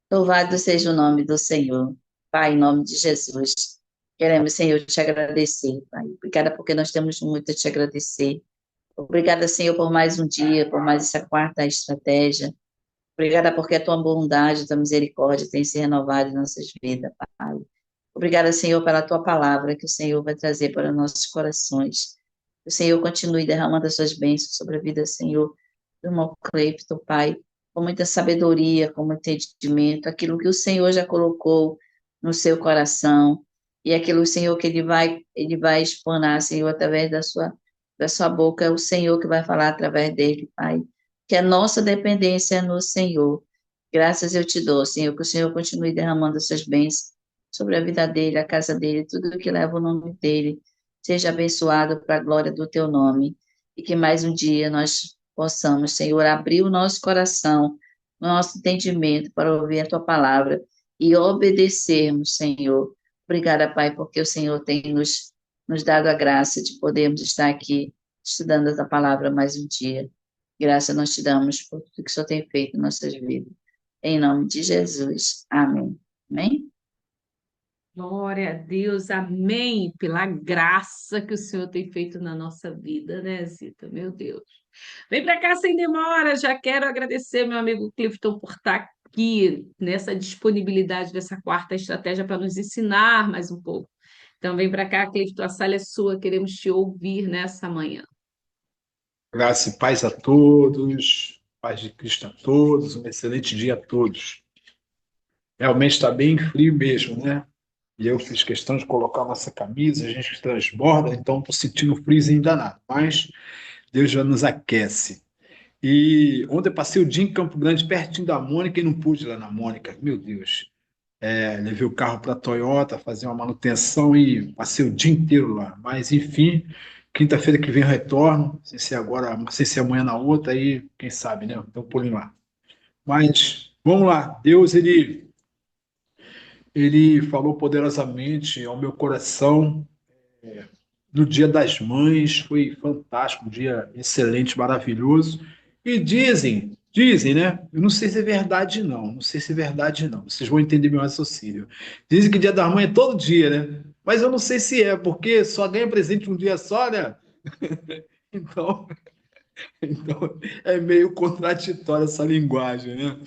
Louvado seja o nome do Senhor. Pai, em nome de Jesus. Queremos, Senhor, te agradecer, Pai. Obrigada porque nós temos muito a te agradecer. Obrigada, Senhor, por mais um dia, por mais essa quarta estratégia. Obrigada porque a tua bondade, a tua misericórdia tem se renovado em nossas vidas, Pai. Obrigada, Senhor, pela tua palavra que o Senhor vai trazer para nossos corações. Que o Senhor continue derramando as suas bênçãos sobre a vida, Senhor, do irmão Cleito, Pai, com muita sabedoria, com muito entendimento, aquilo que o Senhor já colocou no seu coração e aquilo, Senhor, que ele vai explanar, Senhor, através da sua boca, é o Senhor que vai falar através dele, Pai. Que a nossa dependência é no Senhor. Graças eu te dou, Senhor, que o Senhor continue derramando as suas bênçãos sobre a vida dele, a casa dele, tudo que leva o nome dele. Seja abençoado para a glória do teu nome. E que mais um dia nós possamos, Senhor, abrir o nosso coração, o nosso entendimento para ouvir a tua palavra e obedecermos, Senhor. Obrigada, Pai, porque o Senhor tem nos dado a graça de podermos estar aqui estudando a tua palavra mais um dia. Graça nós te damos por tudo que o Senhor tem feito em nossas vidas. Em nome de Jesus. Amém. Amém? Glória a Deus, amém, pela graça que o Senhor tem feito na nossa vida, né, Zita? Meu Deus. Vem para cá sem demora, já quero agradecer meu amigo Clifton por estar aqui nessa disponibilidade dessa quarta estratégia para nos ensinar mais um pouco. Então, vem para cá, Clifton, a sala é sua, queremos te ouvir nessa manhã. Graça e paz a todos, paz de Cristo a todos, um excelente dia a todos. Realmente está bem frio mesmo, né? E eu fiz questão de colocar nossa camisa, a gente transborda, então estou sentindo frio ainda nada, mas Deus já nos aquece. E ontem eu passei o dia em Campo Grande, pertinho da Mônica, e não pude ir lá na Mônica, meu Deus. Levei o carro para a Toyota, fazer uma manutenção e passei o dia inteiro lá. Mas, enfim, quinta-feira que vem eu retorno, sem ser agora, sem ser amanhã na outra, aí quem sabe, né? Então, pulinho lá. Mas, vamos lá. Deus, ele falou poderosamente ao meu coração no Dia das Mães, foi fantástico, um dia excelente, maravilhoso. E dizem, né? Eu não sei se é verdade, não. Não sei se é verdade, não. Vocês vão entender meu raciocínio. Dizem que Dia das Mães é todo dia, né? Mas eu não sei se é, porque só ganha presente um dia só, né? Então, então é meio contraditória essa linguagem, né?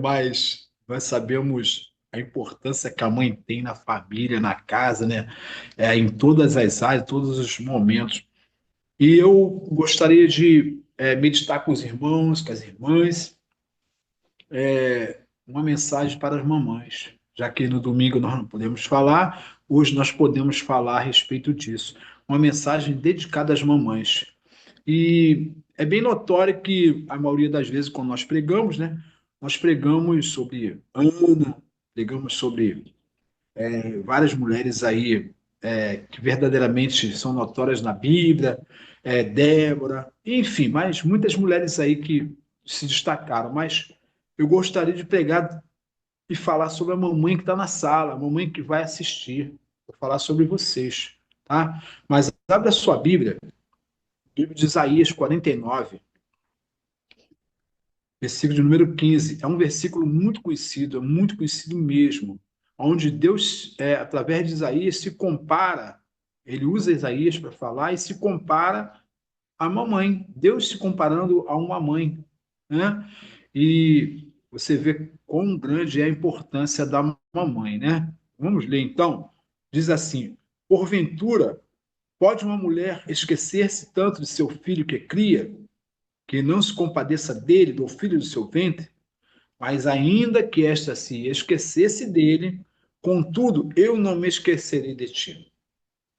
Mas nós sabemos a importância que a mãe tem na família, na casa, né? Em todas as áreas, todos os momentos. E eu gostaria de meditar com os irmãos, com as irmãs, uma mensagem para as mamães. Já que no domingo nós não podemos falar, hoje nós podemos falar a respeito disso. Uma mensagem dedicada às mamães. E é bem notório que a maioria das vezes, quando nós pregamos, né, nós pregamos sobre Ana, pregamos sobre várias mulheres aí que verdadeiramente são notórias na Bíblia, Débora, enfim, mas muitas mulheres aí que se destacaram. Mas eu gostaria de pegar e falar sobre a mamãe que está na sala, a mamãe que vai assistir. Vou falar sobre vocês, tá? Mas abre a sua Bíblia, Bíblia de Isaías 49, versículo de número 15. É um versículo muito conhecido mesmo, onde Deus, através de Isaías, se compara, ele usa Isaías para falar e se compara à mamãe, Deus se comparando a uma mãe, né? E você vê quão grande é a importância da mamãe, né? Vamos ler então. Diz assim: porventura, pode uma mulher esquecer-se tanto de seu filho que cria, que não se compadeça dele, do filho do seu ventre? Mas ainda que esta se esquecesse dele, contudo, eu não me esquecerei de ti.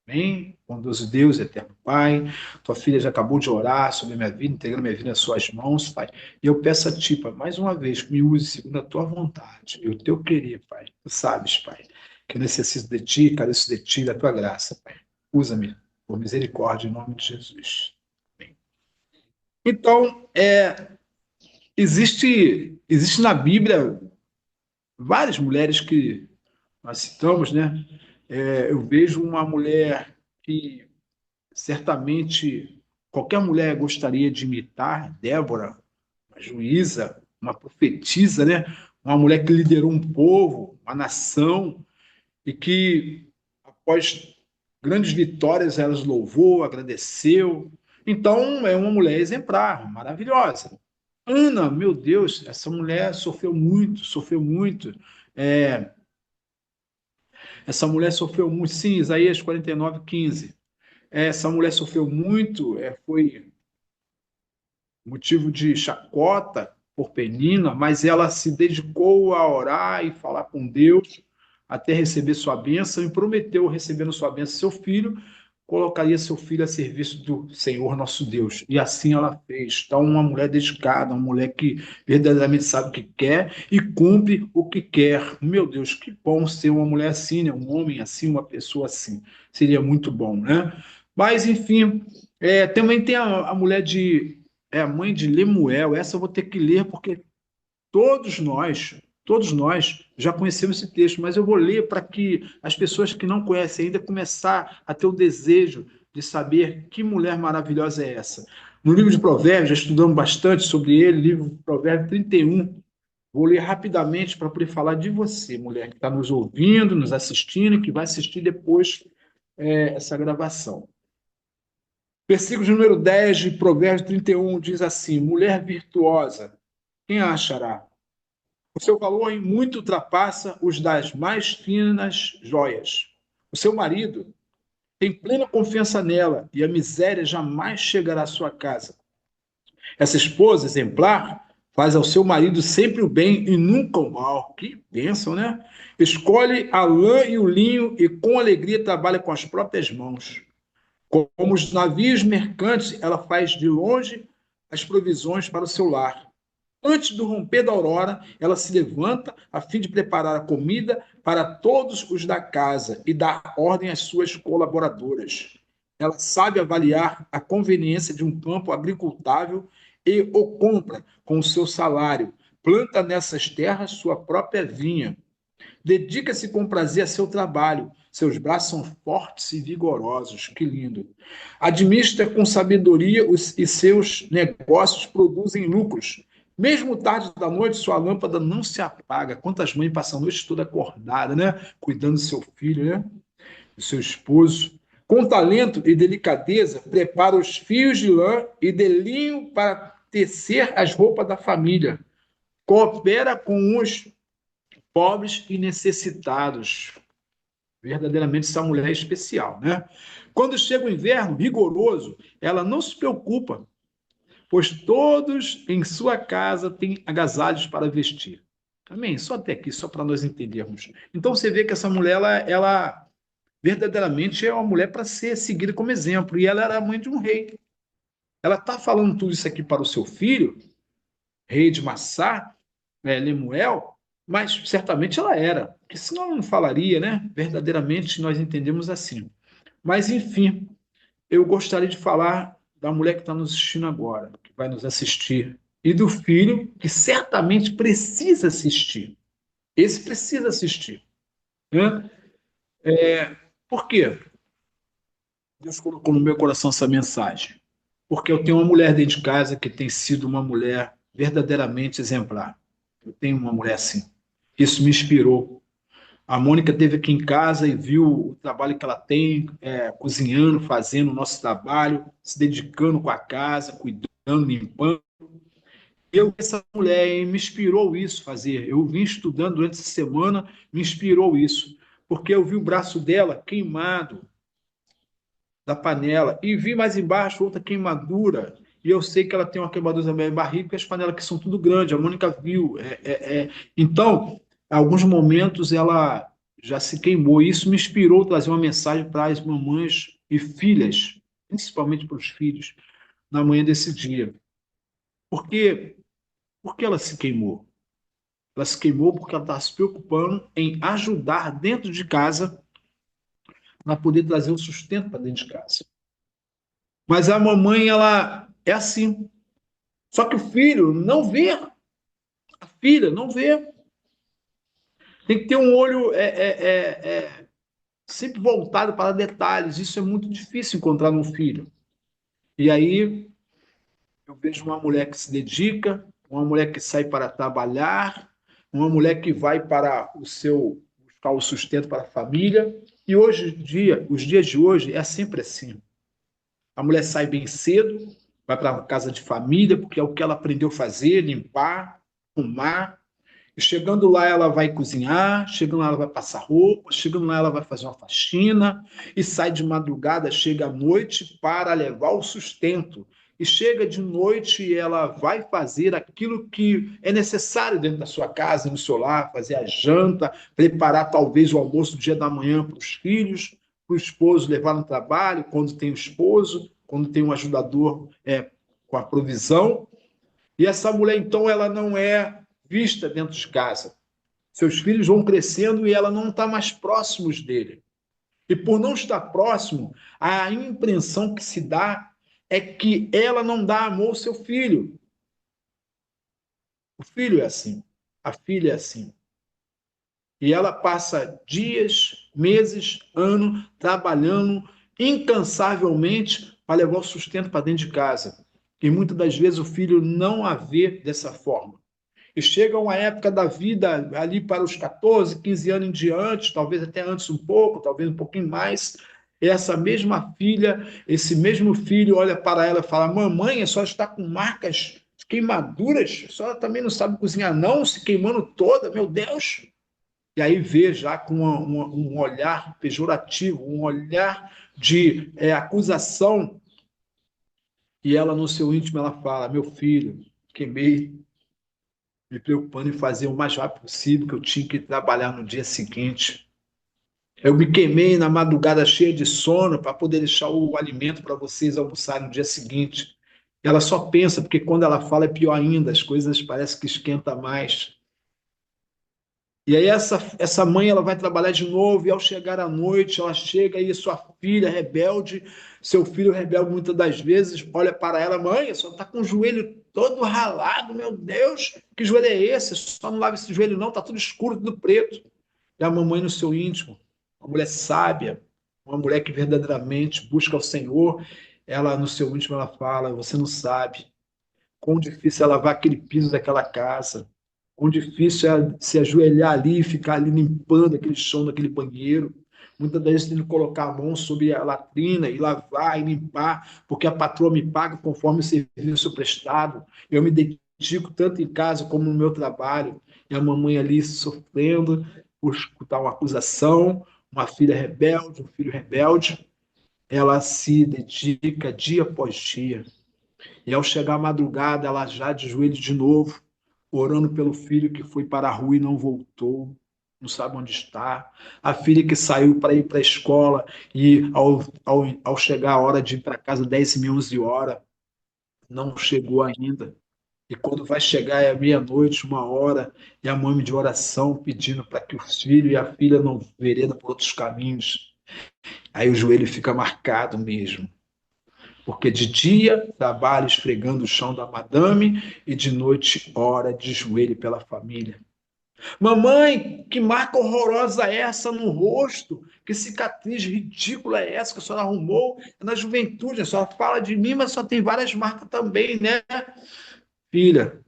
Bem, bondoso Deus, eterno Pai, tua filha já acabou de orar sobre a minha vida, entregando minha vida nas suas mãos, Pai. E eu peço a ti, Pai, mais uma vez, que me use segundo a tua vontade e o teu querer, Pai. Tu sabes, Pai, que eu necessito de ti, careço de ti, da tua graça, Pai. Usa-me por misericórdia, em nome de Jesus. Amém. Então, existe na Bíblia várias mulheres que nós citamos, né? Eu vejo uma mulher que certamente qualquer mulher gostaria de imitar, Débora, uma juíza, uma profetisa, né? uma mulher que liderou um povo, uma nação, e que, após grandes vitórias, ela louvou, agradeceu. Então, é uma mulher exemplar, maravilhosa. Ana, meu Deus, essa mulher sofreu muito, sofreu muito. É, essa mulher sofreu muito, sim, Isaías 49:15. Essa mulher sofreu muito, foi motivo de chacota por Penina, mas ela se dedicou a orar e falar com Deus até receber sua bênção e prometeu, recebendo sua bênção, seu filho, colocaria seu filho a serviço do Senhor nosso Deus. E assim ela fez. Então, uma mulher dedicada, uma mulher que verdadeiramente sabe o que quer e cumpre o que quer. Meu Deus, que bom ser uma mulher assim, né? Um homem assim, uma pessoa assim. Seria muito bom, né? Mas, enfim, também tem a mulher a mãe de Lemuel. Essa eu vou ter que ler porque todos nós já conhecemos esse texto, mas eu vou ler para que as pessoas que não conhecem ainda começar a ter o desejo de saber que mulher maravilhosa é essa. No livro de Provérbios, já estudamos bastante sobre ele, livro de Provérbios 31. Vou ler rapidamente para poder falar de você, mulher que está nos ouvindo, nos assistindo e que vai assistir depois essa gravação. Versículo número 10 de Provérbios 31 diz assim: mulher virtuosa, quem a achará? O seu valor em muito ultrapassa os das mais finas joias. O seu marido tem plena confiança nela e a miséria jamais chegará à sua casa. Essa esposa exemplar faz ao seu marido sempre o bem e nunca o mal. Que bênção, né? Escolhe a lã e o linho e com alegria trabalha com as próprias mãos. Como os navios mercantes, ela faz de longe as provisões para o seu lar. Antes do romper da aurora, ela se levanta a fim de preparar a comida para todos os da casa e dar ordem às suas colaboradoras. Ela sabe avaliar a conveniência de um campo agricultável e o compra com o seu salário. Planta nessas terras sua própria vinha. Dedica-se com prazer a seu trabalho. Seus braços são fortes e vigorosos. Que lindo. Administra com sabedoria e seus negócios produzem lucros. Mesmo tarde da noite, sua lâmpada não se apaga. Quantas mães passam a noite toda acordada, né? Cuidando do seu filho, né? Do seu esposo. Com talento e delicadeza, prepara os fios de lã e de linho para tecer as roupas da família. Coopera com os pobres e necessitados. Verdadeiramente, essa mulher é especial, né? Quando chega o inverno rigoroso, ela não se preocupa, pois todos em sua casa têm agasalhos para vestir. Amém? Só até aqui, só para nós entendermos. Então você vê que essa mulher, ela verdadeiramente é uma mulher para ser seguida como exemplo. E ela era mãe de um rei. Ela está falando tudo isso aqui para o seu filho, rei de Massá, Lemuel, mas certamente ela era, porque senão ela não falaria, né? Verdadeiramente nós entendemos assim. Mas, enfim, eu gostaria de falar da mulher que está nos assistindo agora, que vai nos assistir, e do filho que certamente precisa assistir. Esse precisa assistir. Né? Por quê? Deus colocou no meu coração essa mensagem. Porque eu tenho uma mulher dentro de casa que tem sido uma mulher verdadeiramente exemplar. Eu tenho uma mulher assim. Isso me inspirou. A Mônica esteve aqui em casa e viu o trabalho que ela tem, cozinhando, fazendo o nosso trabalho, se dedicando com a casa, cuidando, limpando. Essa mulher me inspirou isso fazer. Eu vim estudando durante essa semana, me inspirou isso. Porque eu vi o braço dela queimado da panela e vi mais embaixo outra queimadura. E eu sei que ela tem uma queimadura também na barriga, porque as panelas que são tudo grandes. A Mônica viu. Então, em alguns momentos ela já se queimou. E isso me inspirou a trazer uma mensagem para as mamães e filhas, principalmente para os filhos, na manhã desse dia. Por que ela se queimou? Ela se queimou porque ela estava se preocupando em ajudar dentro de casa para poder trazer o sustento para dentro de casa. Mas a mamãe, ela é assim. Só que o filho não vê. A filha não vê. Tem que ter um olho sempre voltado para detalhes. Isso é muito difícil encontrar no filho. E aí eu vejo uma mulher que se dedica, uma mulher que sai para trabalhar, uma mulher que vai para buscar o sustento para a família. E hoje em dia, os dias de hoje, é sempre assim. A mulher sai bem cedo, vai para a casa de família, porque é o que ela aprendeu a fazer, limpar, arrumar. E chegando lá, ela vai cozinhar, chegando lá, ela vai passar roupa, chegando lá, ela vai fazer uma faxina, e sai de madrugada, chega à noite para levar o sustento. E chega de noite e ela vai fazer aquilo que é necessário dentro da sua casa, no seu lar, fazer a janta, preparar talvez o almoço do dia da manhã para os filhos, para o esposo levar no trabalho, quando tem o esposo, quando tem um ajudador com a provisão. E essa mulher, então, ela não é vista dentro de casa. Seus filhos vão crescendo e ela não está mais próximos dele. E por não estar próximo, a impressão que se dá é que ela não dá amor ao seu filho. O filho é assim, a filha é assim. E ela passa dias, meses, anos trabalhando incansavelmente para levar o sustento para dentro de casa. E muitas das vezes o filho não a vê dessa forma. E chega uma época da vida, ali para os 14, 15 anos em diante, talvez até antes um pouco, talvez um pouquinho mais, essa mesma filha, esse mesmo filho olha para ela e fala: mamãe, a senhora está com marcas de queimaduras, a senhora também não sabe cozinhar não, se queimando toda, meu Deus. E aí vê já com um olhar pejorativo, um olhar de acusação, e ela no seu íntimo ela fala: meu filho, queimei, me preocupando em fazer o mais rápido possível, que eu tinha que trabalhar no dia seguinte. Eu me queimei na madrugada cheia de sono para poder deixar o alimento para vocês almoçarem no dia seguinte. Ela só pensa, porque quando ela fala é pior ainda, as coisas parecem que esquenta mais. E aí essa mãe ela vai trabalhar de novo e ao chegar à noite, ela chega e sua filha rebelde, seu filho rebelde muitas das vezes, olha para ela: mãe, a senhora está com o joelho todo ralado, meu Deus, que joelho é esse? Só não lava esse joelho não, está tudo escuro, tudo preto. E a mamãe no seu íntimo, uma mulher sábia, uma mulher que verdadeiramente busca o Senhor, ela no seu íntimo ela fala: você não sabe quão difícil é lavar aquele piso daquela casa, quão difícil é se ajoelhar ali e ficar ali limpando aquele chão daquele banheiro. Muitas vezes tem que colocar a mão sobre a latrina e lavar e limpar, porque a patroa me paga conforme o serviço prestado. Eu me dedico tanto em casa como no meu trabalho. E a mamãe ali sofrendo por escutar uma acusação, uma filha rebelde, um filho rebelde. Ela se dedica dia após dia. E ao chegar à madrugada, ela já de joelho de novo, orando pelo filho que foi para a rua e não voltou, não sabe onde está. A filha que saiu para ir para a escola e ao chegar a hora de ir para casa, 10h, 11h, não chegou ainda. E quando vai chegar é meia-noite, 1h, e a mãe de oração pedindo para que o filho e a filha não vereda por outros caminhos. Aí o joelho fica marcado mesmo. Porque de dia trabalha esfregando o chão da madame e de noite ora de joelho pela família. Mamãe, que marca horrorosa é essa no rosto? Que cicatriz ridícula é essa que a senhora arrumou na juventude? A senhora fala de mim, mas só tem várias marcas também, né? Filha,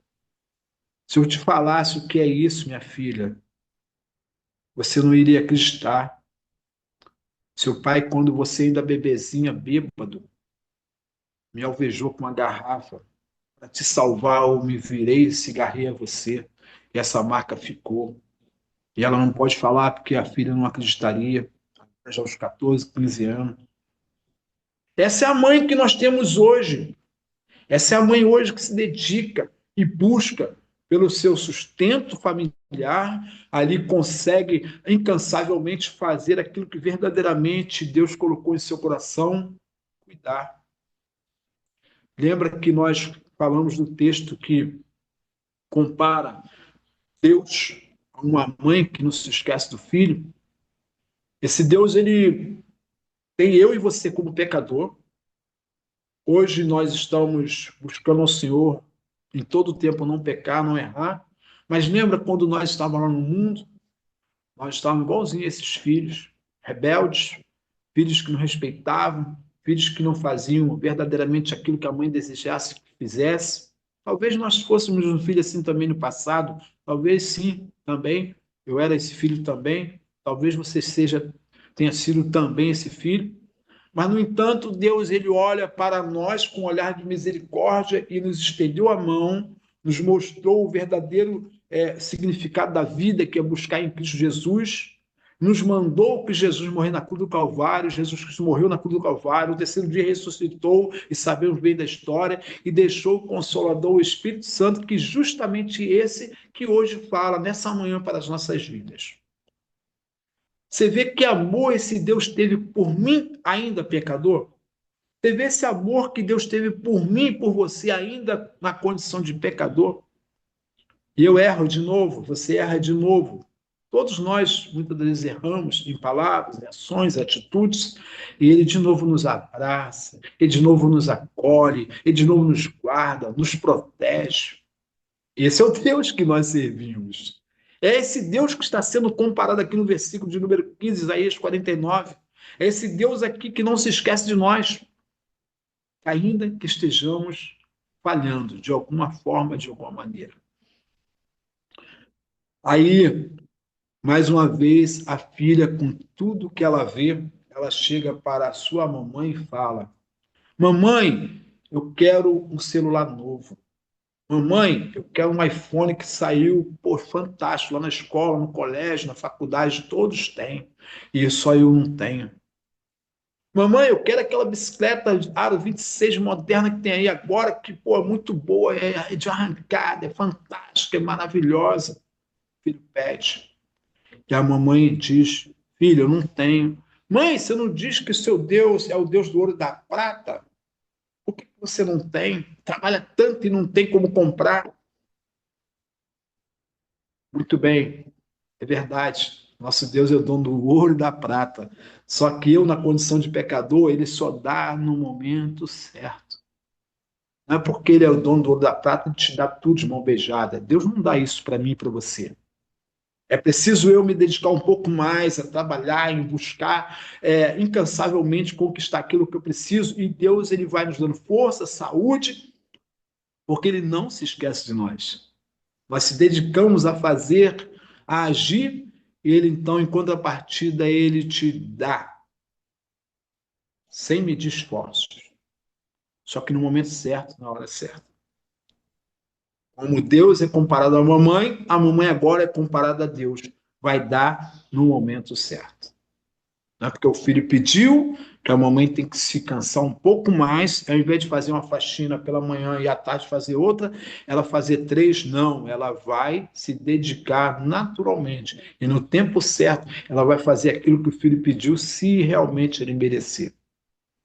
se eu te falasse o que é isso, minha filha, você não iria acreditar. Seu pai, quando você ainda bebezinha, bêbado, me alvejou com uma garrafa. Para te salvar, eu me virei e cigarrei a você. E essa marca ficou. E ela não pode falar porque a filha não acreditaria, já aos 14, 15 anos. Essa é a mãe que nós temos hoje. Essa é a mãe hoje que se dedica e busca pelo seu sustento familiar, ali consegue incansavelmente fazer aquilo que verdadeiramente Deus colocou em seu coração, cuidar. Lembra que nós falamos no texto que compara Deus a uma mãe que não se esquece do filho? Esse Deus, ele tem eu e você como pecador. Hoje nós estamos buscando ao Senhor em todo o tempo não pecar, não errar. Mas lembra quando nós estávamos lá no mundo? Nós estávamos igualzinho a esses filhos, rebeldes, filhos que não respeitavam, filhos que não faziam verdadeiramente aquilo que a mãe desejasse que fizesse. Talvez nós fôssemos um filho assim também no passado, talvez sim, também. Eu era esse filho também, talvez você tenha sido também esse filho. Mas, no entanto, Deus ele olha para nós com um olhar de misericórdia e nos estendeu a mão, nos mostrou o verdadeiro significado da vida, que é buscar em Cristo Jesus, nos mandou que Jesus morreu na cruz do Calvário, Jesus Cristo morreu na cruz do Calvário, no terceiro dia ressuscitou, e sabemos bem da história, e deixou o Consolador, o Espírito Santo, que justamente esse que hoje fala nessa manhã para as nossas vidas. Você vê que amor esse Deus teve por mim, ainda pecador? Você vê esse amor que Deus teve por mim e por você, ainda na condição de pecador? E eu erro de novo, você erra de novo. Todos nós, muitas vezes, erramos em palavras, em ações, em atitudes, e Ele de novo nos abraça, Ele de novo nos acolhe, Ele de novo nos guarda, nos protege. Esse é o Deus que nós servimos. É esse Deus que está sendo comparado aqui no versículo de número 15, Isaías 49. É esse Deus aqui que não se esquece de nós, ainda que estejamos falhando de alguma forma, de alguma maneira. Aí, mais uma vez, a filha, com tudo que ela vê, ela chega para a sua mamãe e fala: Mamãe, eu quero um celular novo. Mamãe, eu quero um iPhone que saiu, pô, fantástico, lá na escola, no colégio, na faculdade, todos têm. E só eu não tenho. Mamãe, eu quero aquela bicicleta Aro 26 moderna que tem aí agora, que, pô, é muito boa, é de arrancada, é fantástica, é maravilhosa. O filho pede. E a mamãe diz: Filho, eu não tenho. Mãe, você não diz que o seu Deus é o Deus do ouro e da prata? Por que você não tem? Trabalha tanto e não tem como comprar? Muito bem, é verdade. Nosso Deus é o dono do ouro e da prata. Só que eu, na condição de pecador, ele só dá no momento certo. Não é porque ele é o dono do ouro e da prata e te dá tudo de mão beijada. Deus não dá isso para mim e para você. É preciso eu me dedicar um pouco mais a trabalhar, em buscar incansavelmente conquistar aquilo que eu preciso, e Deus ele vai nos dando força, saúde, porque ele não se esquece de nós. Nós se dedicamos a fazer, a agir, e ele então, em contrapartida, ele te dá, sem medir esforços, só que no momento certo, na hora certa. Como Deus é comparado à mamãe, a mamãe agora é comparada a Deus. Vai dar no momento certo. Não é porque o filho pediu, que a mamãe tem que se cansar um pouco mais, ao invés de fazer uma faxina pela manhã e à tarde fazer outra, ela fazer três, não, ela vai se dedicar naturalmente. E no tempo certo, ela vai fazer aquilo que o filho pediu, se realmente ele merecer.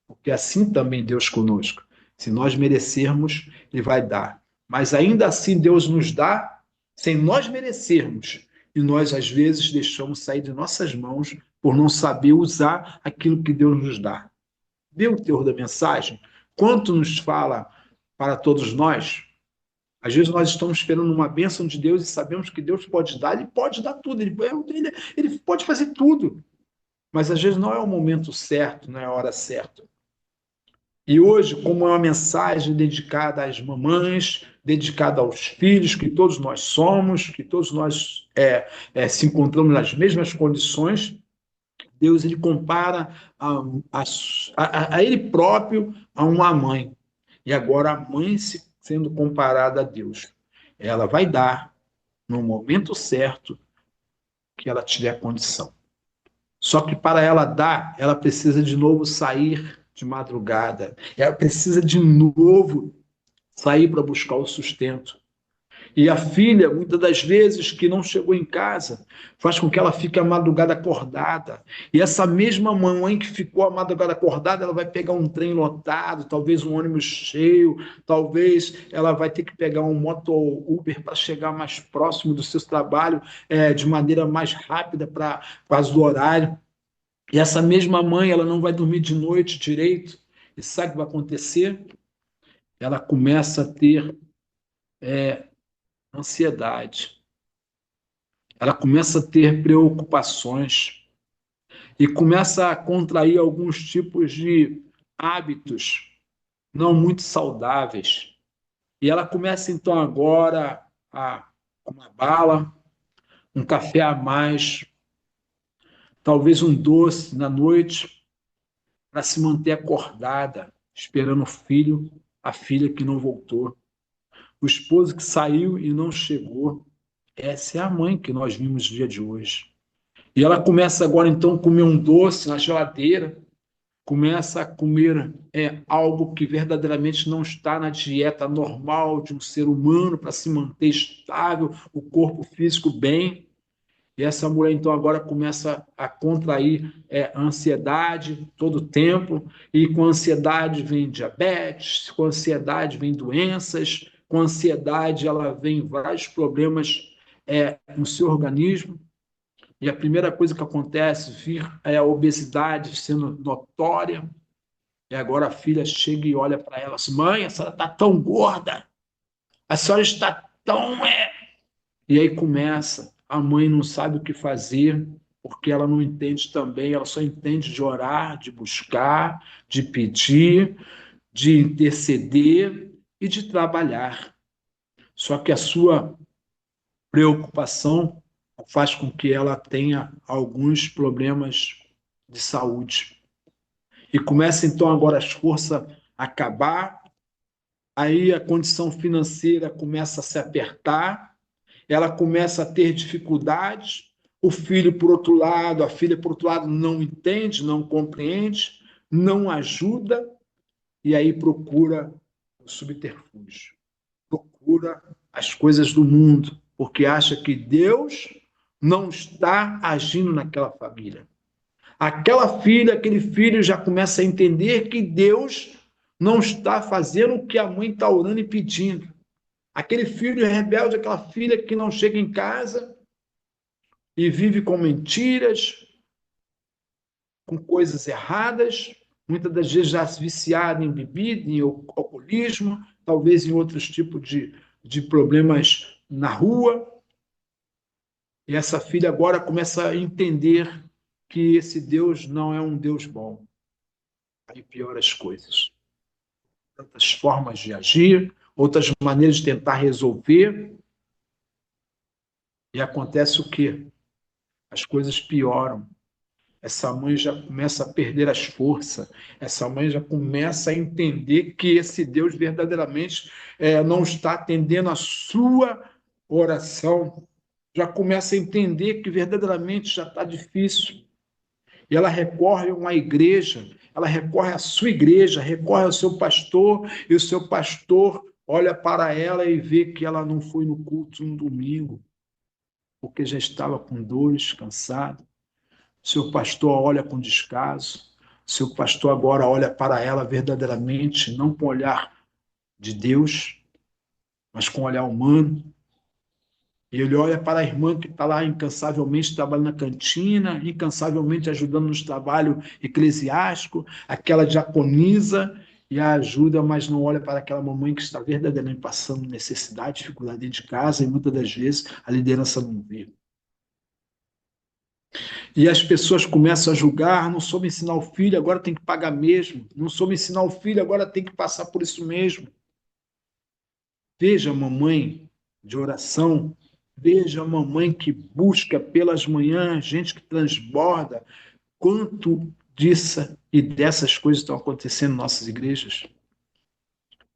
Porque assim também Deus conosco. Se nós merecermos, ele vai dar. Mas ainda assim Deus nos dá sem nós merecermos. E nós, às vezes, deixamos sair de nossas mãos por não saber usar aquilo que Deus nos dá. Vê o teor da mensagem? Quanto nos fala para todos nós? Às vezes nós estamos esperando uma bênção de Deus e sabemos que Deus pode dar tudo, ele pode fazer tudo. Mas às vezes não é o momento certo, não é a hora certa. E hoje, como é uma mensagem dedicada às mamães, dedicada aos filhos, que todos nós somos, que todos nós se encontramos nas mesmas condições, Deus ele compara a ele próprio a uma mãe. E agora a mãe sendo comparada a Deus. Ela vai dar, no momento certo, que ela tiver condição. Só que para ela dar, ela precisa de novo sair de madrugada. Ela precisa de novo sair para buscar o sustento. E a filha, muitas das vezes, que não chegou em casa, faz com que ela fique a madrugada acordada. E essa mesma mamãe que ficou a madrugada acordada, ela vai pegar um trem lotado, talvez um ônibus cheio, talvez ela vai ter que pegar um moto Uber para chegar mais próximo do seu trabalho, de maneira mais rápida para quase do horário. E essa mesma mãe, ela não vai dormir de noite direito. E sabe o que vai acontecer? Ela começa a ter ansiedade. Ela começa a ter preocupações e começa a contrair alguns tipos de hábitos não muito saudáveis. E ela começa, então, agora a uma bala, um café a mais, talvez um doce na noite, para se manter acordada, esperando o filho, a filha que não voltou, o esposo que saiu e não chegou. Essa é a mãe que nós vimos no dia de hoje. E ela começa agora, então, a comer um doce na geladeira, começa a comer algo que verdadeiramente não está na dieta normal de um ser humano para se manter estável, o corpo físico bem. E essa mulher, então, agora começa a contrair a ansiedade todo o tempo, e com ansiedade vem diabetes, com ansiedade vem doenças, com ansiedade ela vem vários problemas no seu organismo. E a primeira coisa que acontece vir é a obesidade sendo notória. E agora a filha chega e olha para ela assim: mãe, a senhora está tão gorda, a senhora está tão. E aí começa, a mãe não sabe o que fazer, porque ela não entende também, ela só entende de orar, de buscar, de pedir, de interceder e de trabalhar. Só que a sua preocupação faz com que ela tenha alguns problemas de saúde. E começa então agora as forças a acabar, aí a condição financeira começa a se apertar, ela começa a ter dificuldades, o filho, por outro lado, a filha, por outro lado, não entende, não compreende, não ajuda, e aí procura o subterfúgio, procura as coisas do mundo, porque acha que Deus não está agindo naquela família. Aquela filha, aquele filho já começa a entender que Deus não está fazendo o que a mãe está orando e pedindo. Aquele filho rebelde, aquela filha que não chega em casa e vive com mentiras, com coisas erradas, muitas das vezes já viciada em bebida, em alcoolismo, talvez em outros tipos de problemas na rua. E essa filha agora começa a entender que esse Deus não é um Deus bom. Aí piora as coisas. Tantas formas de agir, outras maneiras de tentar resolver. E acontece o quê? As coisas pioram. Essa mãe já começa a perder as forças. Essa mãe já começa a entender que esse Deus verdadeiramente não está atendendo a sua oração. Já começa a entender que verdadeiramente já está difícil. E ela recorre a uma igreja, ela recorre à sua igreja, recorre ao seu pastor, e o seu pastor olha para ela e vê que ela não foi no culto um domingo, porque já estava com dores, cansada. Seu pastor olha com descaso, seu pastor agora olha para ela verdadeiramente, não com o olhar de Deus, mas com o olhar humano. E ele olha para a irmã que está lá incansavelmente trabalhando na cantina, incansavelmente ajudando nos trabalhos eclesiásticos, aquela diaconisa e a ajuda, mas não olha para aquela mamãe que está verdadeiramente passando necessidade, dificuldade dentro de casa, e muitas das vezes a liderança não vê. E as pessoas começam a julgar: não soube ensinar o filho, agora tem que pagar mesmo. Não soube ensinar o filho, agora tem que passar por isso mesmo. Veja a mamãe de oração, veja a mamãe que busca pelas manhãs, gente que transborda. Quanto disso e dessas coisas estão acontecendo em nossas igrejas?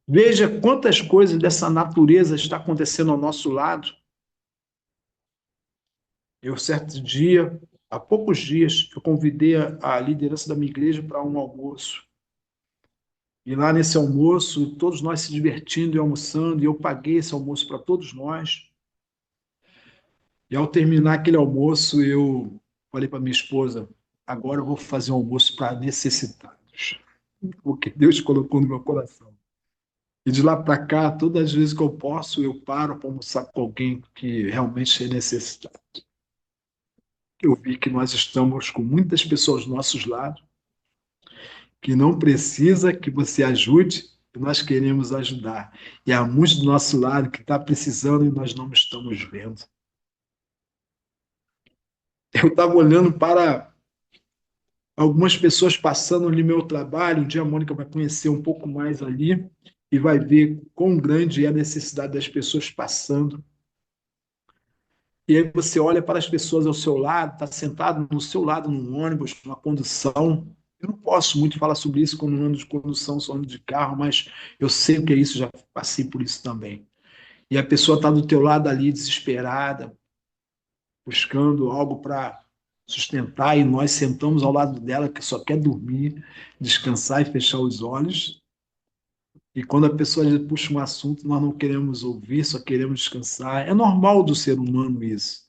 Veja quantas coisas dessa natureza está acontecendo ao nosso lado. Eu, certo dia, há poucos dias, eu convidei a liderança da minha igreja para um almoço. E lá nesse almoço, todos nós se divertindo e almoçando, e eu paguei esse almoço para todos nós. E ao terminar aquele almoço, eu falei para minha esposa: agora eu vou fazer um almoço para necessitados, porque Deus colocou no meu coração. E de lá para cá, todas as vezes que eu posso, eu paro para almoçar com alguém que realmente é necessitado. Eu vi que nós estamos com muitas pessoas aos nossos lados, que não precisa que você ajude, e nós queremos ajudar. E há muitos do nosso lado que está precisando e nós não estamos vendo. Eu estava olhando para algumas pessoas passando ali no meu trabalho, um dia a Mônica vai conhecer um pouco mais ali, e vai ver quão grande é a necessidade das pessoas passando. E aí você olha para as pessoas ao seu lado, está sentado no seu lado num ônibus, numa condução. Eu não posso muito falar sobre isso quando ando de condução, só ando de carro, mas eu sei o que é isso, já passei por isso também. E a pessoa está do teu lado ali, desesperada, buscando algo para sustentar, e nós sentamos ao lado dela, que só quer dormir, descansar e fechar os olhos. E quando a pessoa puxa um assunto, nós não queremos ouvir, só queremos descansar. É normal do ser humano isso.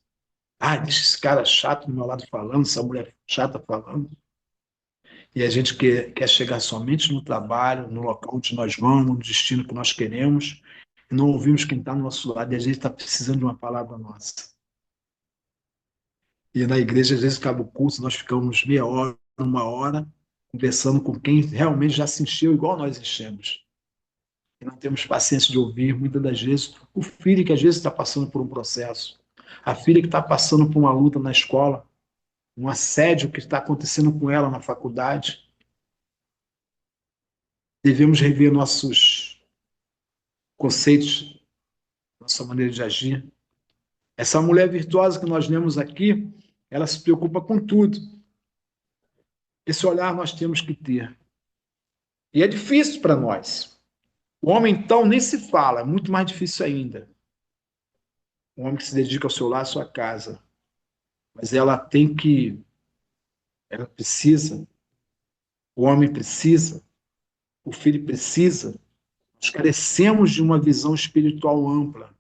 Ah, deixa esse cara chato do meu lado falando, essa mulher chata falando. E a gente quer chegar somente no trabalho, no local onde nós vamos, no destino que nós queremos, e não ouvimos quem está no nosso lado, e a gente está precisando de uma palavra nossa. E na igreja, às vezes, acaba o culto, nós ficamos meia hora, uma hora, conversando com quem realmente já se encheu igual nós enchemos. E não temos paciência de ouvir, muitas das vezes, o filho que às vezes está passando por um processo, a filha que está passando por uma luta na escola, um assédio que está acontecendo com ela na faculdade. Devemos rever nossos conceitos, nossa maneira de agir. Essa mulher virtuosa que nós lemos aqui, ela se preocupa com tudo. Esse olhar nós temos que ter. E é difícil para nós. O homem, então, nem se fala, é muito mais difícil ainda. O homem que se dedica ao seu lar, à sua casa. Mas ela precisa, o homem precisa, o filho precisa. Nós carecemos de uma visão espiritual ampla.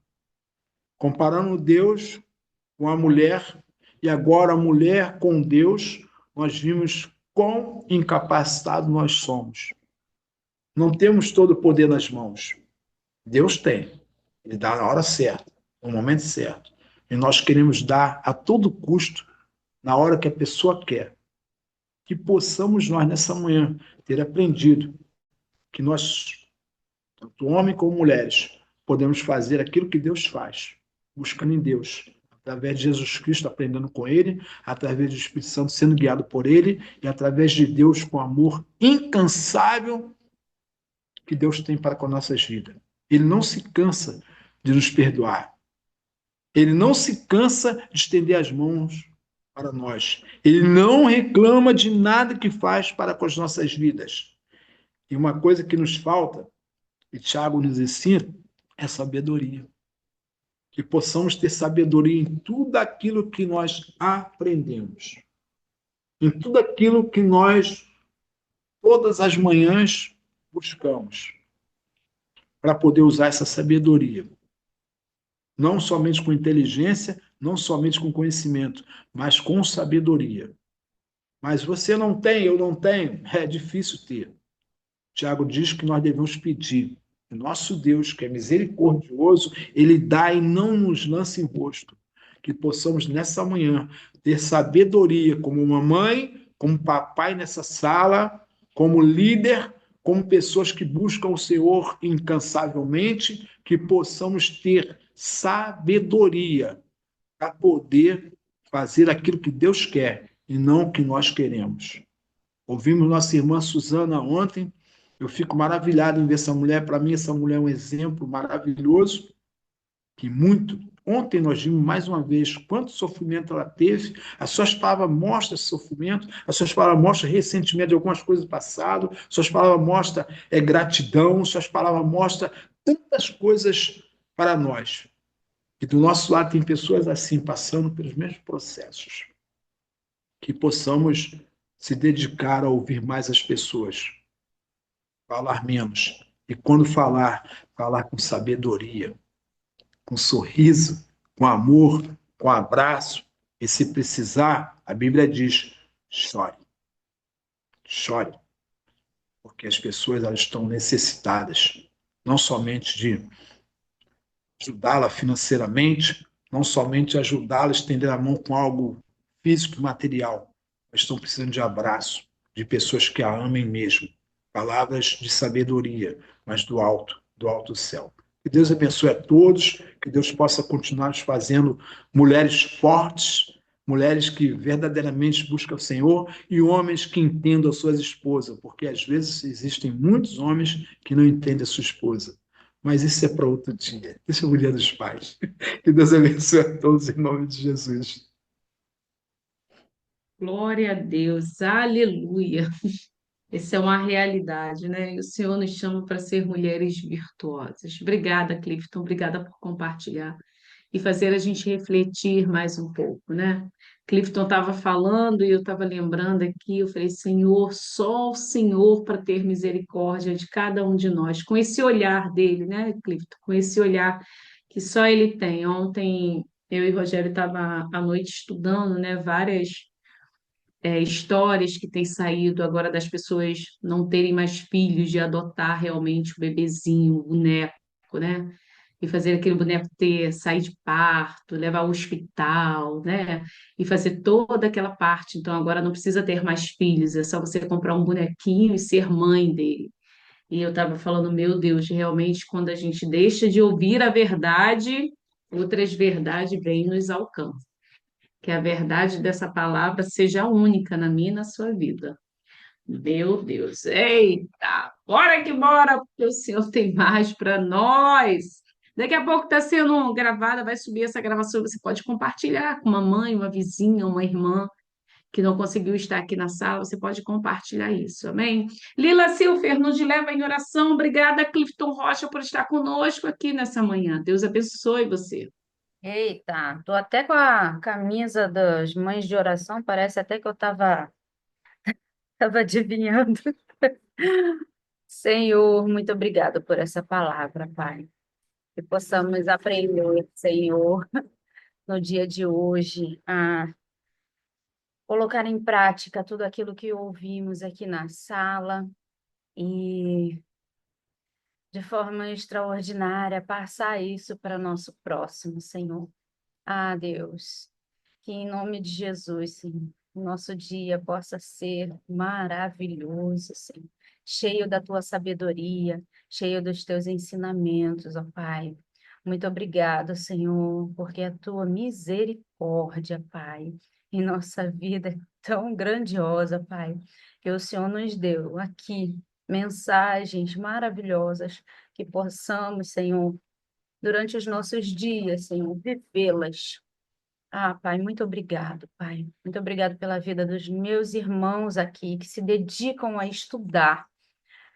Comparando Deus com a mulher, e agora a mulher com Deus, nós vimos quão incapacitados nós somos. Não temos todo o poder nas mãos. Deus tem. Ele dá na hora certa, no momento certo. E nós queremos dar a todo custo, na hora que a pessoa quer. Que possamos nós, nessa manhã, ter aprendido que nós, tanto homens como mulheres, podemos fazer aquilo que Deus faz, buscando em Deus, através de Jesus Cristo, aprendendo com Ele, através do Espírito Santo sendo guiado por Ele, e através de Deus com amor incansável que Deus tem para com nossas vidas. Ele não se cansa de nos perdoar. Ele não se cansa de estender as mãos para nós. Ele não reclama de nada que faz para com as nossas vidas. E uma coisa que nos falta, e Tiago nos ensina, é sabedoria. Que possamos ter sabedoria em tudo aquilo que nós aprendemos. Em tudo aquilo que nós, todas as manhãs, buscamos. Para poder usar essa sabedoria. Não somente com inteligência, não somente com conhecimento, mas com sabedoria. Mas você não tem, eu não tenho, é difícil ter. Tiago diz que nós devemos pedir. O nosso Deus, que é misericordioso, Ele dá e não nos lança em rosto. Que possamos, nessa manhã, ter sabedoria como mamãe, como papai nessa sala, como líder, como pessoas que buscam o Senhor incansavelmente, que possamos ter sabedoria para poder fazer aquilo que Deus quer e não o que nós queremos. Ouvimos nossa irmã Suzana ontem, eu fico maravilhado em ver essa mulher. Para mim, essa mulher é um exemplo maravilhoso, que muito. Ontem nós vimos mais uma vez quanto sofrimento ela teve. As suas palavras mostram esse sofrimento, as suas palavras mostram ressentimento de algumas coisas do passado, suas palavras mostram gratidão, suas palavras mostram tantas coisas para nós. E do nosso lado tem pessoas assim, passando pelos mesmos processos. Que possamos se dedicar a ouvir mais as pessoas. Falar menos. E quando falar, falar com sabedoria, com sorriso, com amor, com abraço. E se precisar, a Bíblia diz, chore. Chore. Porque as pessoas elas estão necessitadas, não somente de ajudá-la financeiramente, não somente ajudá-la a estender a mão com algo físico e material, mas estão precisando de abraço, de pessoas que a amem mesmo. Palavras de sabedoria, mas do alto céu. Que Deus abençoe a todos, que Deus possa continuar nos fazendo mulheres fortes, mulheres que verdadeiramente buscam o Senhor e homens que entendam as suas esposas, porque às vezes existem muitos homens que não entendem a sua esposa. Mas isso é para outro dia. Isso é o Dia dos Pais. Que Deus abençoe a todos em nome de Jesus. Glória a Deus, aleluia. Essa é uma realidade, né? E o Senhor nos chama para ser mulheres virtuosas. Obrigada, Clifton, obrigada por compartilhar e fazer a gente refletir mais um pouco, né? Clifton estava falando e eu estava lembrando aqui, eu falei, Senhor, só o Senhor para ter misericórdia de cada um de nós, com esse olhar dele, né, Clifton? Com esse olhar que só ele tem. Ontem eu e o Rogério estava à noite estudando, né, várias histórias que têm saído agora das pessoas não terem mais filhos, de adotar realmente o bebezinho, o boneco, né? E fazer aquele boneco ter, sair de parto, levar ao hospital, né? E fazer toda aquela parte. Então agora não precisa ter mais filhos, é só você comprar um bonequinho e ser mãe dele. E eu estava falando, meu Deus, realmente, quando a gente deixa de ouvir a verdade, outras verdades vêm e nos alcançam. Que a verdade dessa palavra seja única na minha e na sua vida. Meu Deus, eita, bora que bora, porque o Senhor tem mais para nós. Daqui a pouco está sendo gravada, vai subir essa gravação, você pode compartilhar com uma mãe, uma vizinha, uma irmã que não conseguiu estar aqui na sala, você pode compartilhar isso, amém? Lila Silfer, nos leva em oração. Obrigada, Clifton Rocha, por estar conosco aqui nessa manhã. Deus abençoe você. Eita, tô até com a camisa das mães de oração, parece até que eu tava adivinhando. Senhor, muito obrigada por essa palavra, Pai. Que possamos aprender, Senhor, no dia de hoje, a colocar em prática tudo aquilo que ouvimos aqui na sala e, de forma extraordinária, passar isso para nosso próximo, Senhor. Ah, Deus. Que em nome de Jesus, Senhor, o nosso dia possa ser maravilhoso, Senhor, cheio da tua sabedoria, cheio dos teus ensinamentos, ó Pai. Muito obrigado, Senhor, porque a tua misericórdia, Pai, em nossa vida é tão grandiosa, Pai, que o Senhor nos deu aqui mensagens maravilhosas que possamos, Senhor, durante os nossos dias, Senhor, vivê-las. Ah, Pai, muito obrigado, Pai. Muito obrigado pela vida dos meus irmãos aqui que se dedicam a estudar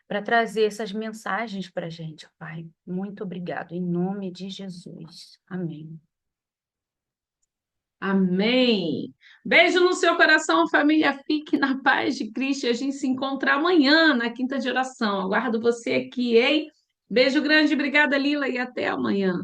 para trazer essas mensagens para a gente, Pai. Muito obrigado, em nome de Jesus. Amém. Amém. Beijo no seu coração, família. Fique na paz de Cristo. E a gente se encontra amanhã na quinta de oração. Aguardo você aqui, hein? Beijo grande, obrigada, Lila, e até amanhã.